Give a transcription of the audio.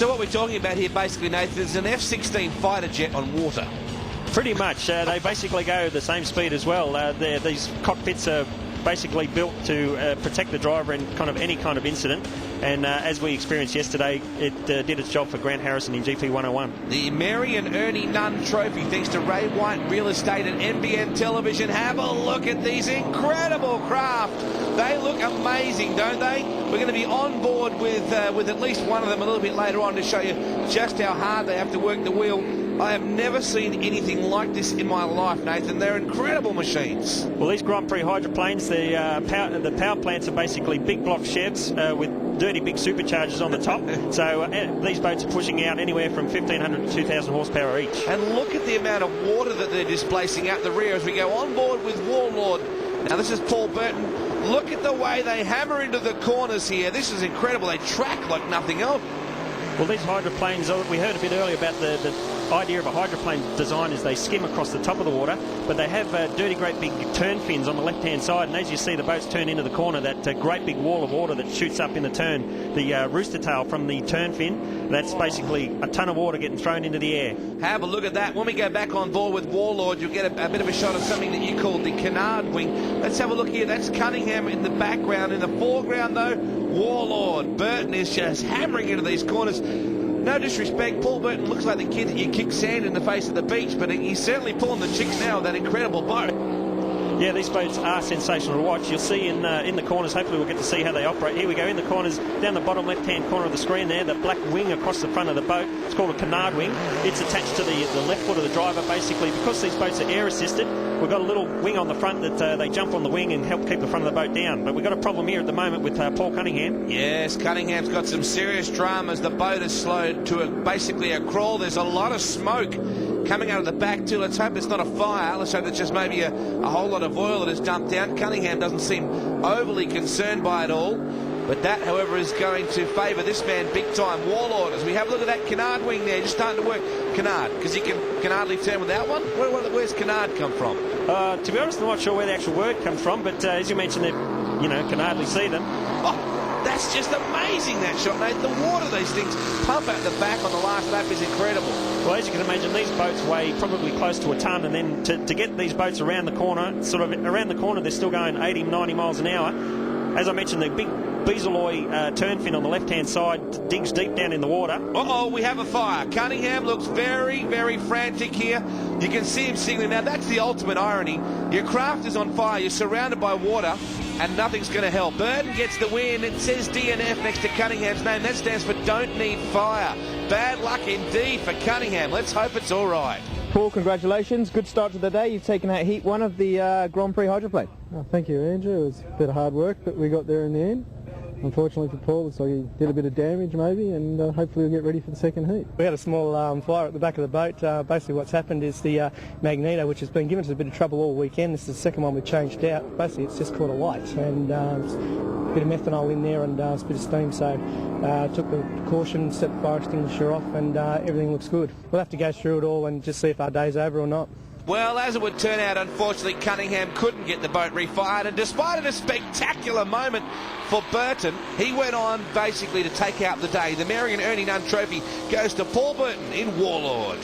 So what we're talking about here basically, Nathan, is an F-16 fighter jet on water. Pretty much. They basically go the same speed as well. These cockpits are basically built to protect the driver in any kind of incident, and as we experienced yesterday, it did its job for Grant Harrison in GP101. The Mary and Ernie Nunn Trophy, thanks to Ray White Real Estate and NBN Television. Have a look at these incredible craft. They look amazing, don't they? We're going to be on board with at least one of them a little bit later on to show you just how hard they have to work the wheel. I have never seen anything like this in my life, Nathan. They're incredible machines. Well, these Grand Prix hydroplanes, the power plants are basically big block sheds with dirty big superchargers on the top. So these boats are pushing out anywhere from 1,500 to 2,000 horsepower each. And look at the amount of water that they're displacing out the rear as we go on board with Warlord. Now, this is Paul Burton. Look at the way they hammer into the corners here. This is incredible. They track like nothing else. Well, these hydroplanes, we heard a bit earlier about the idea of a hydroplane design is they skim across the top of the water, but they have dirty great big turn fins on the left-hand side, and as you see the boats turn into the corner, that great big wall of water that shoots up in the turn, the rooster tail from the turn fin, that's basically a ton of water getting thrown into the air. Have a look at that. When we go back on board with Warlord, you'll get a bit of a shot of something that you called the canard wing. Let's have a look here. That's Cunningham in the background. In the foreground, though, Warlord. Burton is just hammering into these corners. No disrespect, Paul Burton looks like the kid that you kick sand in the face of the beach, but he's certainly pulling the chicks now with that incredible boat. Yeah, these boats are sensational to watch. You'll see in the corners, hopefully we'll get to see how they operate. Here we go, in the corners, down the bottom left-hand corner of the screen there, the black wing across the front of the boat. It's called a canard wing. It's attached to the left foot of the driver, basically. Because these boats are air-assisted, we've got a little wing on the front that they jump on the wing and help keep the front of the boat down. But we've got a problem here at the moment with Paul Cunningham. Yes, Cunningham's got some serious dramas. The boat is slowed to basically a crawl. There's a lot of smoke coming out of the back too. Let's hope it's not a fire. Let's hope it's just maybe a whole lot of oil that has dumped out. Cunningham doesn't seem overly concerned by it all. But that, however, is going to favour this man big time. Warlord, as we have a look at that canard wing there, just starting to work. Canard, because he can hardly turn without one. Where's canard come from? To be honest, I'm not sure where the actual word comes from, but as you mentioned, can hardly see them. Oh, that's just amazing, that shot, mate. The water these things pump out the back on the last lap is incredible. Well, as you can imagine, these boats weigh probably close to a ton, and then to get these boats around the corner, they're still going 80, 90 miles an hour. As I mentioned, the big Beasley turn fin on the left-hand side digs deep down in the water. Uh-oh, we have a fire. Cunningham looks very, very frantic here. You can see him signaling. Now, that's the ultimate irony. Your craft is on fire. You're surrounded by water, and nothing's going to help. Burton gets the win. It says DNF next to Cunningham's name. That stands for Don't Need Fire. Bad luck indeed for Cunningham. Let's hope it's all right. Paul, congratulations. Good start to the day. You've taken out heat one of the Grand Prix hydroplane. Oh, thank you, Andrew. It was a bit of hard work, but we got there in the end. Unfortunately for Paul, it's like he did a bit of damage maybe, and hopefully we'll get ready for the second heat. We had a small fire at the back of the boat. Basically what's happened is the magneto, which has been given us a bit of trouble all weekend, this is the second one we've changed out. Basically it's just caught a light, and a bit of methanol in there and a bit of steam, so took the precaution, set the fire extinguisher off, and everything looks good. We'll have to go through it all and just see if our day's over or not. Well, as it would turn out, unfortunately, Cunningham couldn't get the boat refired, and despite a spectacular moment for Burton, he went on basically to take out the day. The Mary and Ernie Nunn Trophy goes to Paul Burton in Warlord.